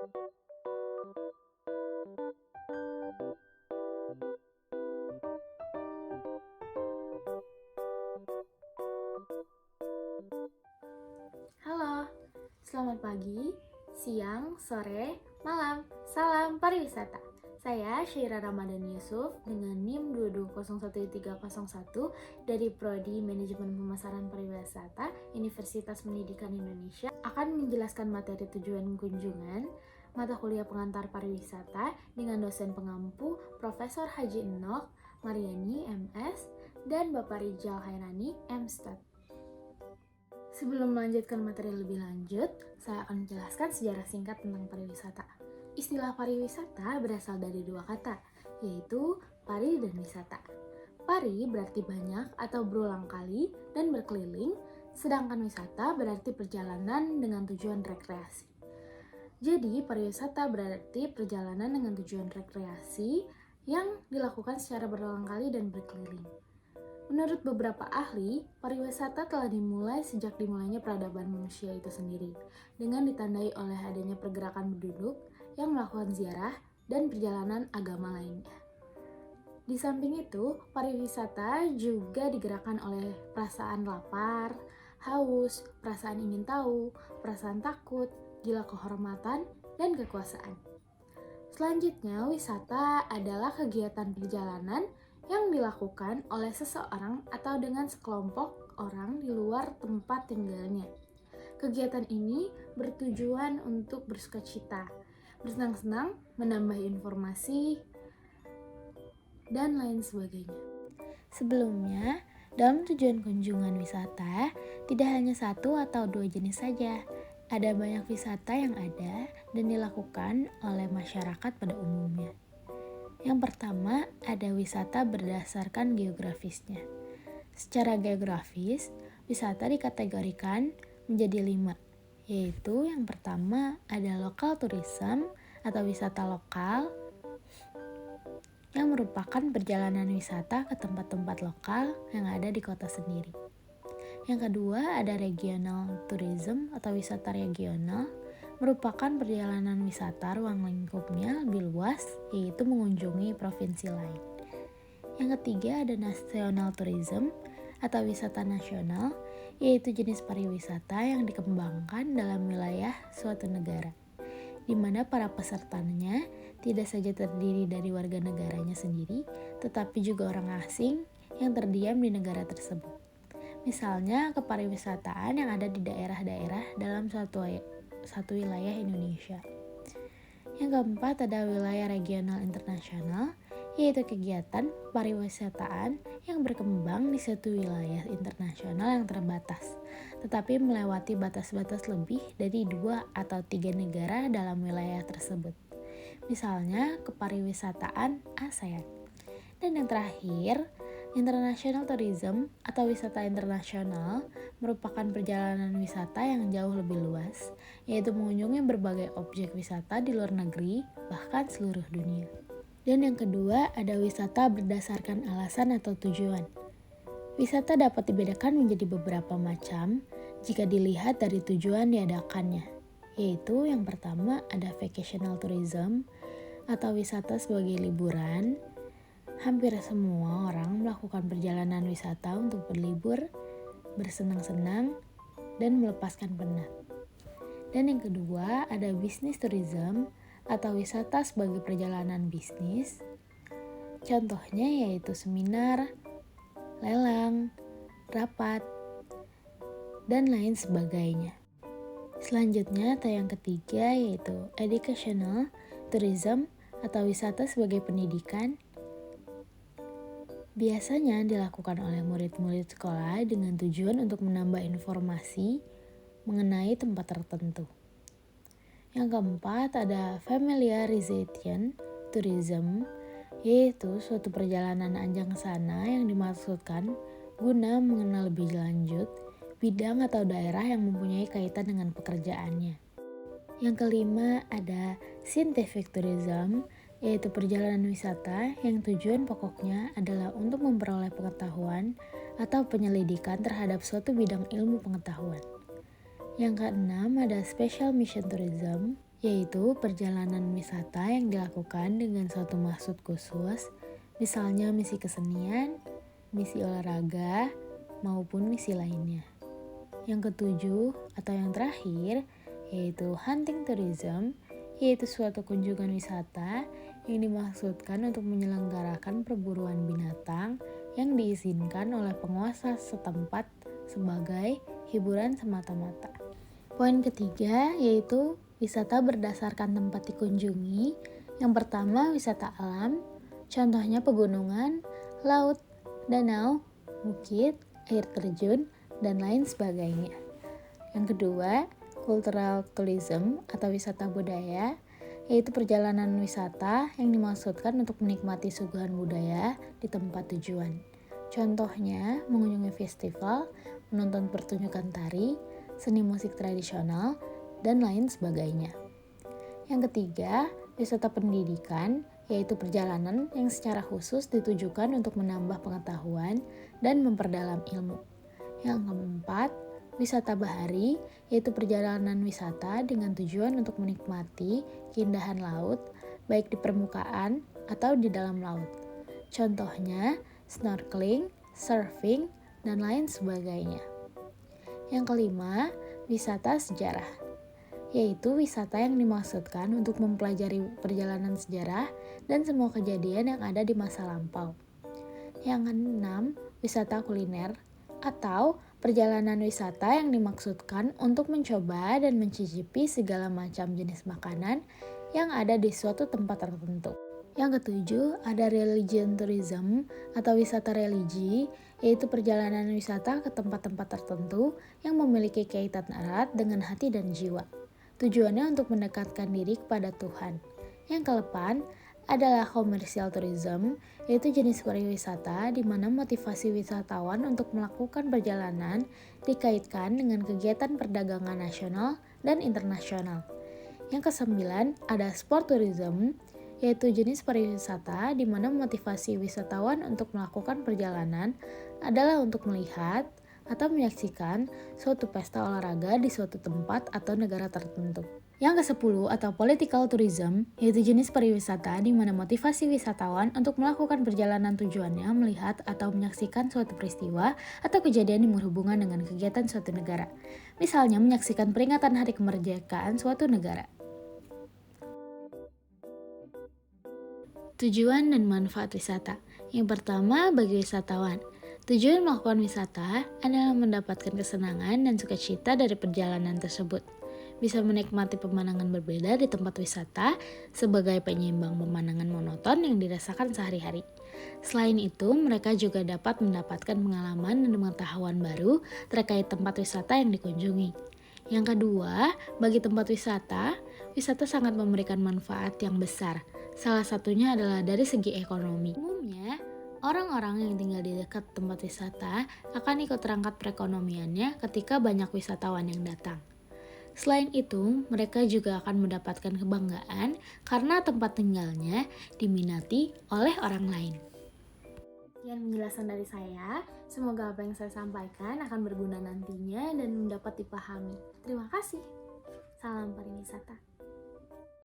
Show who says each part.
Speaker 1: Halo, selamat pagi, siang, sore, malam. Salam pariwisata. Saya Syaira Ramadan Yusuf dengan NIM 2201301 dari Prodi Manajemen Pemasaran Pariwisata Universitas Pendidikan Indonesia akan menjelaskan materi tujuan kunjungan mata kuliah pengantar pariwisata dengan dosen pengampu Profesor Haji Enok Mariani MS dan Bapak Rijal Khairani MStat. Sebelum melanjutkan materi lebih lanjut, saya akan menjelaskan sejarah singkat tentang pariwisata. Istilah pariwisata berasal dari dua kata, yaitu pari dan wisata. Pari berarti banyak atau berulang kali dan berkeliling, sedangkan wisata berarti perjalanan dengan tujuan rekreasi. Jadi, pariwisata berarti perjalanan dengan tujuan rekreasi yang dilakukan secara berulang kali dan berkeliling. Menurut beberapa ahli, pariwisata telah dimulai sejak dimulainya peradaban manusia itu sendiri, dengan ditandai oleh adanya pergerakan penduduk yang melakukan ziarah dan perjalanan agama lainnya. Di samping itu, pariwisata juga digerakkan oleh perasaan lapar, haus, perasaan ingin tahu, perasaan takut, gila kehormatan, dan kekuasaan. Selanjutnya, wisata adalah kegiatan perjalanan yang dilakukan oleh seseorang atau dengan sekelompok orang di luar tempat tinggalnya. Kegiatan ini bertujuan untuk bersukacita, bersenang-senang, menambah informasi, dan lain sebagainya. Sebelumnya, dalam tujuan kunjungan wisata, tidak hanya satu atau dua jenis saja. Ada banyak wisata yang ada dan dilakukan oleh masyarakat pada umumnya. Yang pertama, ada wisata berdasarkan geografisnya. Secara geografis, wisata dikategorikan menjadi 5, yaitu yang pertama ada local tourism atau wisata lokal, yang merupakan perjalanan wisata ke tempat-tempat lokal yang ada di kota sendiri. Yang kedua, ada regional tourism atau wisata regional, merupakan perjalanan wisata ruang lingkupnya lebih luas, yaitu mengunjungi provinsi lain. Yang ketiga, ada national tourism atau wisata nasional, yaitu jenis pariwisata yang dikembangkan dalam wilayah suatu negara, di mana para pesertanya tidak saja terdiri dari warga negaranya sendiri, tetapi juga orang asing yang terdiam di negara tersebut. Misalnya, kepariwisataan yang ada di daerah-daerah dalam satu wilayah Indonesia. Yang keempat, ada wilayah regional internasional, yaitu kegiatan pariwisataan yang berkembang di suatu wilayah internasional yang terbatas, tetapi melewati batas-batas lebih dari 2 atau 3 negara dalam wilayah tersebut. Misalnya, kepariwisataan ASEAN. Dan yang terakhir, international tourism atau wisata internasional merupakan perjalanan wisata yang jauh lebih luas, yaitu mengunjungi berbagai objek wisata di luar negeri, bahkan seluruh dunia. Dan yang kedua, ada wisata berdasarkan alasan atau tujuan. Wisata dapat dibedakan menjadi beberapa macam jika dilihat dari tujuan diadakannya, yaitu yang pertama ada vacational tourism atau wisata sebagai liburan. Hampir semua orang melakukan perjalanan wisata untuk berlibur, bersenang-senang, dan melepaskan penat. Dan yang kedua, ada business tourism atau wisata sebagai perjalanan bisnis. Contohnya yaitu seminar, lelang, rapat, dan lain sebagainya. Selanjutnya, atau yang ketiga yaitu educational tourism atau wisata sebagai pendidikan. Biasanya dilakukan oleh murid-murid sekolah dengan tujuan untuk menambah informasi mengenai tempat tertentu. Yang keempat, ada familiarization tourism, yaitu suatu perjalanan anjang sana yang dimaksudkan guna mengenal lebih lanjut bidang atau daerah yang mempunyai kaitan dengan pekerjaannya. Yang kelima, ada scientific tourism, yaitu perjalanan wisata yang tujuan pokoknya adalah untuk memperoleh pengetahuan atau penyelidikan terhadap suatu bidang ilmu pengetahuan. Yang keenam, ada special mission tourism, yaitu perjalanan wisata yang dilakukan dengan suatu maksud khusus, misalnya misi kesenian, misi olahraga, maupun misi lainnya. Yang ketujuh atau yang terakhir yaitu hunting tourism, yaitu suatu kunjungan wisata yang dimaksudkan untuk menyelenggarakan perburuan binatang yang diizinkan oleh penguasa setempat sebagai hiburan semata-mata. Poin ketiga yaitu wisata berdasarkan tempat dikunjungi. Yang pertama wisata alam, contohnya pegunungan, laut, danau, bukit, air terjun, dan lain sebagainya. Yang kedua, cultural tourism atau wisata budaya, yaitu perjalanan wisata yang dimaksudkan untuk menikmati suguhan budaya di tempat tujuan. Contohnya, mengunjungi festival, menonton pertunjukan tari, seni musik tradisional, dan lain sebagainya. Yang ketiga, wisata pendidikan, yaitu perjalanan yang secara khusus ditujukan untuk menambah pengetahuan dan memperdalam ilmu. Yang keempat, wisata bahari, yaitu perjalanan wisata dengan tujuan untuk menikmati keindahan laut, baik di permukaan atau di dalam laut. Contohnya, snorkeling, surfing, dan lain sebagainya. Yang kelima, wisata sejarah, yaitu wisata yang dimaksudkan untuk mempelajari perjalanan sejarah dan semua kejadian yang ada di masa lampau. Yang keenam, wisata kuliner, atau perjalanan wisata yang dimaksudkan untuk mencoba dan mencicipi segala macam jenis makanan yang ada di suatu tempat tertentu. Yang ketujuh, ada religion tourism atau wisata religi, yaitu perjalanan wisata ke tempat-tempat tertentu yang memiliki kaitan erat dengan hati dan jiwa. Tujuannya untuk mendekatkan diri kepada Tuhan. Yang keempat adalah commercial tourism, yaitu jenis pariwisata di mana motivasi wisatawan untuk melakukan perjalanan dikaitkan dengan kegiatan perdagangan nasional dan internasional. Yang kesembilan ada sport tourism, yaitu jenis pariwisata di mana motivasi wisatawan untuk melakukan perjalanan adalah untuk melihat atau menyaksikan suatu pesta olahraga di suatu tempat atau negara tertentu. Yang ke-10 atau political tourism, yaitu jenis pariwisata di mana motivasi wisatawan untuk melakukan perjalanan tujuannya melihat atau menyaksikan suatu peristiwa atau kejadian yang berhubungan dengan kegiatan suatu negara. Misalnya menyaksikan peringatan hari kemerdekaan suatu negara. Tujuan dan manfaat wisata. Yang pertama, bagi wisatawan. Tujuan melakukan wisata adalah mendapatkan kesenangan dan sukacita dari perjalanan tersebut. Bisa menikmati pemandangan berbeda di tempat wisata sebagai penyeimbang pemandangan monoton yang dirasakan sehari-hari. Selain itu, mereka juga dapat mendapatkan pengalaman dan pengetahuan baru terkait tempat wisata yang dikunjungi. Yang kedua, bagi tempat wisata, wisata sangat memberikan manfaat yang besar. Salah satunya adalah dari segi ekonomi. Umumnya, orang-orang yang tinggal di dekat tempat wisata akan ikut terangkat perekonomiannya ketika banyak wisatawan yang datang. Selain itu, mereka juga akan mendapatkan kebanggaan karena tempat tinggalnya diminati oleh orang lain. Sekian penjelasan dari saya, semoga apa yang saya sampaikan akan berguna nantinya dan dapat dipahami. Terima kasih. Salam pariwisata.